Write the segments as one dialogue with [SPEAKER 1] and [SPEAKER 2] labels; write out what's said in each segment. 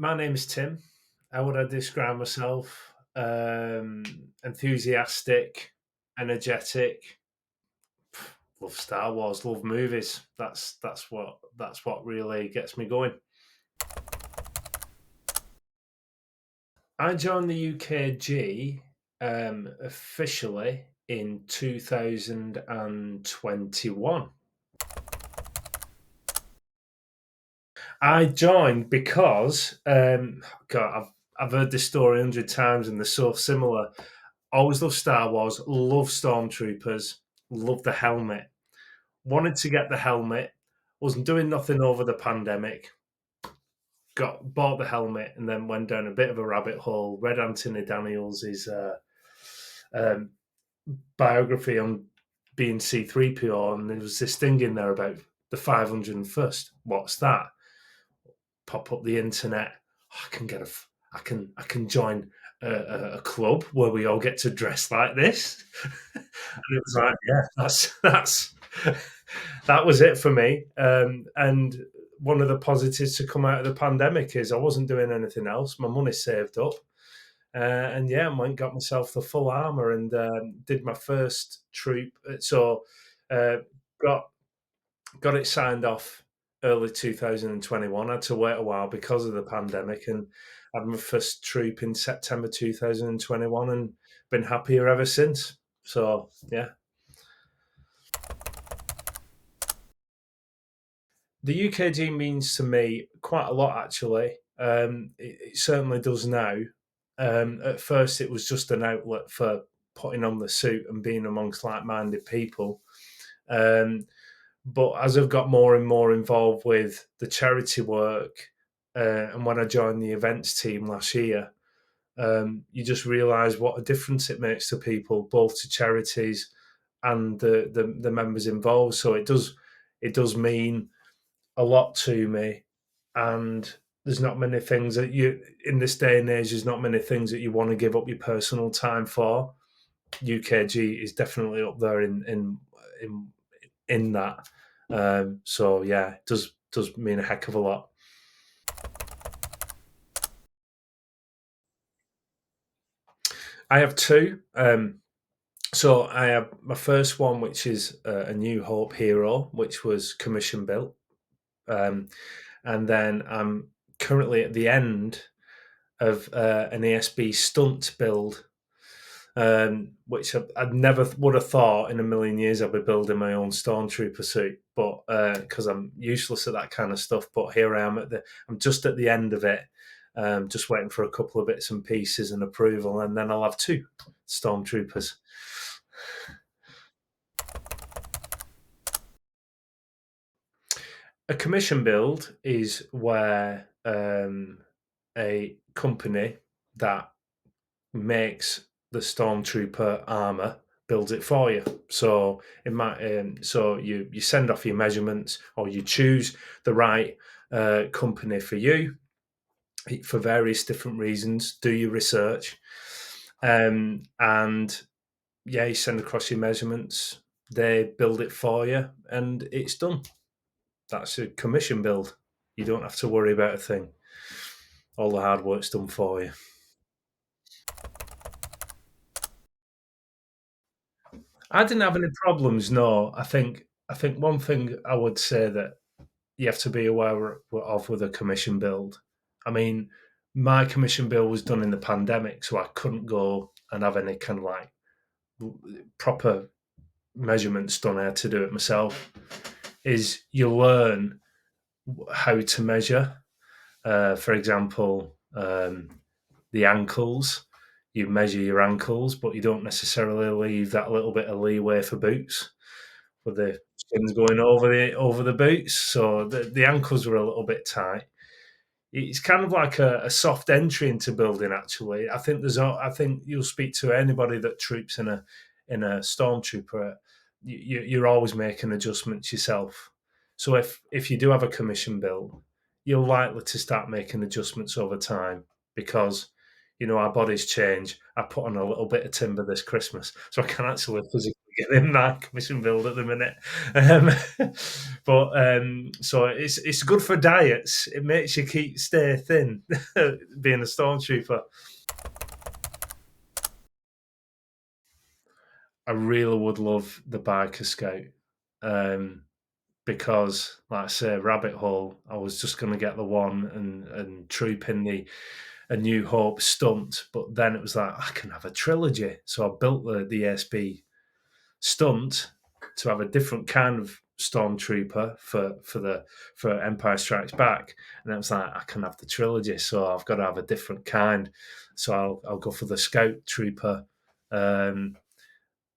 [SPEAKER 1] My name is Tim. How would I describe myself? Enthusiastic, energetic. Love Star Wars. Love movies. That's what really gets me going. I joined the UKG officially in 2021. I joined because God, I've heard this story 100 times and they're so similar. Always loved Star Wars, love Stormtroopers, love the helmet. Wanted to get the helmet, wasn't doing nothing over the pandemic. Bought the helmet and then went down a bit of a rabbit hole. Read Anthony Daniels' um, biography on being C3PO, and there was this thing in there about the 501st. What's that? Pop up the internet. I can get a. I can join a club where we all get to dress like this, and it was like, yeah, that's that was it for me. And one of the positives to come out of the pandemic is I wasn't doing anything else. My money saved up, and yeah, I went and got myself the full armor and did my first troop. So uh, got got it signed off early 2021. I had to wait a while because of the pandemic, and had my first troop in September 2021, and been happier ever since. So yeah, the UKG means to me quite a lot actually. It certainly does now. At first, it was just an outlet for putting on the suit and being amongst like-minded people. Um, but as I've got more and more involved with the charity work, and when I joined the events team last year, you just realise what a difference it makes to people, both to charities and the members involved. So it does mean a lot to me, and there's not many things that you in this day and age. There's not many things that you want to give up your personal time for. UKG is definitely up there in in that. So yeah, it does mean a heck of a lot. I have two. So I have my first one, which is a New Hope hero, which was commission built, um, and then I'm currently at the end of an ASB stunt build, which I never would have thought in a million years I'd be building my own stormtrooper suit, but because I'm useless at that kind of stuff. But here I am I'm just at the end of it, just waiting for a couple of bits and pieces and approval, and then I'll have two stormtroopers. A commission build is where a company that makes the stormtrooper armor builds it for you. So it might so you send off your measurements or you choose the right company for you for various different reasons. Do your research, and yeah, you send across your measurements. They build it for you, and it's done. That's a commission build. You don't have to worry about a thing. All the hard work's done for you. I didn't have any problems. No, I think one thing I would say that you have to be aware of with a commission build. I mean, my commission build was done in the pandemic, so I couldn't go and have any kind of like proper measurements done. I had to do it myself. Is you learn how to measure. For example, the ankles. You measure your ankles, but you don't necessarily leave that little bit of leeway for boots, with the skins going over the boots. So the ankles were a little bit tight. It's kind of like a soft entry into building. Actually, I think you'll speak to anybody that troops in a stormtrooper. You're always making adjustments yourself. So if you do have a commission build, you're likely to start making adjustments over time because our bodies change. I put on a little bit of timber this Christmas, so I can actually physically get him that commission build at the minute. Um, so it's good for diets. It makes you stay thin, being a stormtrooper. I really would love the biker scout. Um, because, like I say, rabbit hole. I was just going to get the one and troop in the A New Hope stunt, but then it was like I can have a trilogy. So I built the ASB stunt to have a different kind of stormtrooper for Empire Strikes Back, and it was like I can have the trilogy, so I've got to have a different kind. So I'll go for the Scout Trooper, um,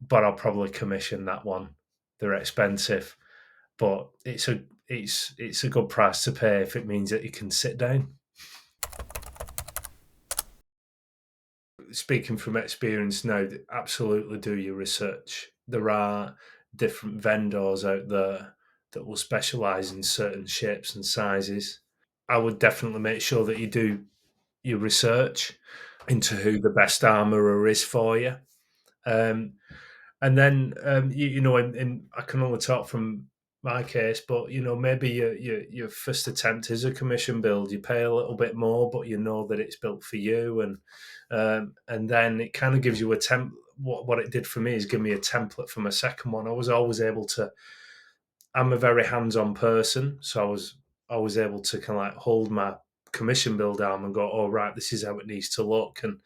[SPEAKER 1] but I'll probably commission that one. They're expensive, but it's a good price to pay if it means that you can sit down. Speaking from experience now, absolutely do your research. There are different vendors out there that will specialize in certain shapes and sizes. I would definitely make sure that you do your research into who the best armorer is for you. Um, And then, and I can only talk from my case, but maybe your first attempt is a commission build. You pay a little bit more, but you know that it's built for you, and then it kind of gives you a temp. What it did for me is give me a template for my second one. I was always able to. I'm a very hands-on person, so I was able to kind of like hold my commission build arm and go, "Oh right, this is how it needs to look," and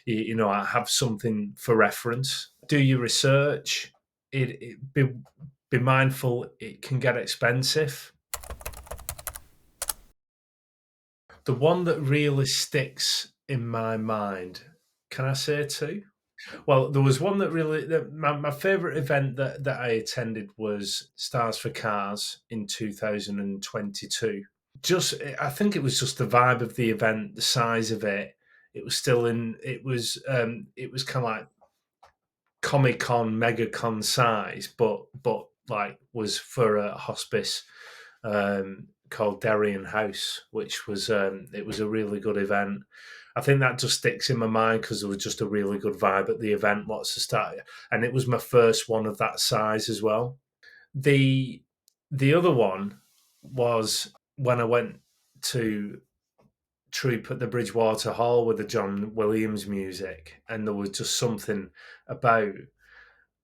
[SPEAKER 1] I have something for reference. Do your research. Be mindful. It can get expensive. The one that really sticks in my mind. Can I say two? Well, there was one that really my favorite event that I attended was Stars for Cars in 2022. Just I think it was just the vibe of the event, the size of it. It was still in. It was kind of like Comic Con, MegaCon size, but like was for a hospice called Darien House, which was it was a really good event. I think that just sticks in my mind because there was just a really good vibe at the event. Lots of stuff, and it was my first one of that size as well. The the other one was when I went to troop at the Bridgewater Hall with the John Williams music, and there was just something about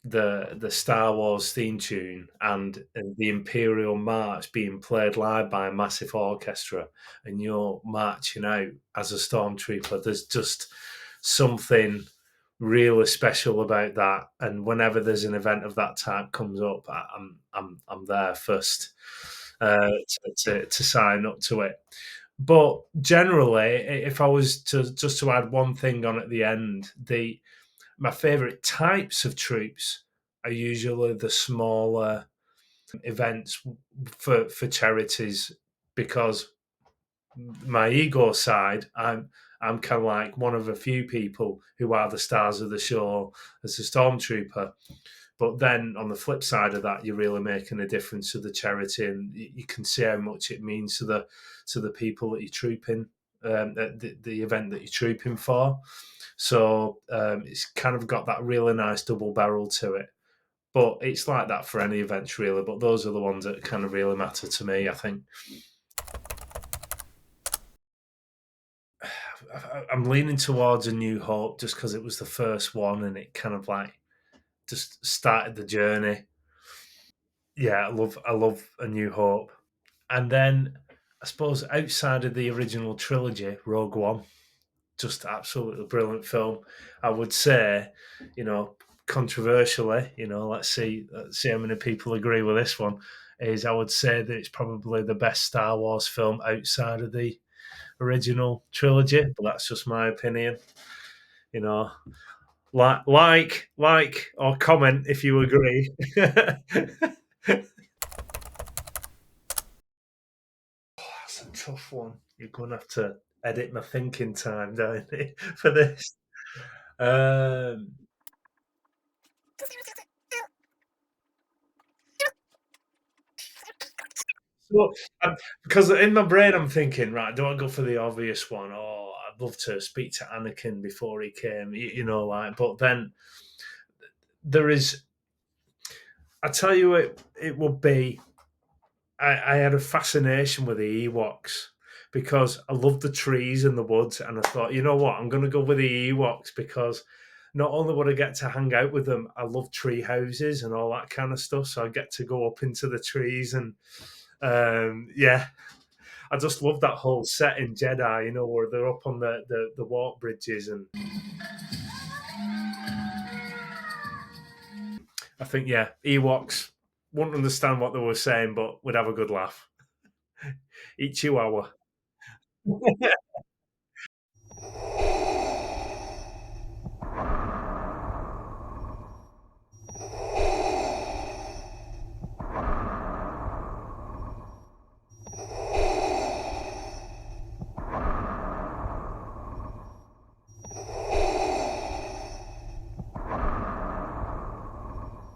[SPEAKER 1] the Star Wars theme tune and the Imperial March being played live by a massive orchestra, and you're marching out as a stormtrooper. There's just something really special about that. And whenever there's an event of that type comes up, I'm there first to sign up to it. But generally, if I was to just to add one thing on at the end, the my favorite types of troops are usually the smaller events for charities because my ego side, I'm kind of like one of a few people who are the stars of the show as a stormtrooper. But then on the flip side of that, you're really making a difference to the charity, and you can see how much it means to the people that you're trooping, at the event that you're trooping for. So it's kind of got that really nice double barrel to it. But it's like that for any events, really. But those are the ones that kind of really matter to me, I think. I'm leaning towards A New Hope just because it was the first one and it kind of like just started the journey. Yeah, I love A New Hope. And then I suppose outside of the original trilogy, Rogue One, just absolutely brilliant film. I would say, you know, controversially, let's see how many people agree with this one. Is I would say that it's probably the best Star Wars film outside of the original trilogy, but that's just my opinion. You know, or comment if you agree. That's a tough one. You're gonna have to edit my thinking time, don't you, for this? Um, so, because in my brain I'm thinking, right, do I go for the obvious one? Oh, I'd love to speak to Anakin before he came, like. But then there is. I tell you, it would be. I had a fascination with the Ewoks because I loved the trees and the woods, and I thought, you know what, I'm going to go with the Ewoks because not only would I get to hang out with them, I love tree houses and all that kind of stuff. So I get to go up into the trees and yeah, I just love that whole set in Jedi, where they're up on the walk bridges, and I think yeah, Ewoks wouldn't understand what they were saying, but would have a good laugh. Eat Chihuahua.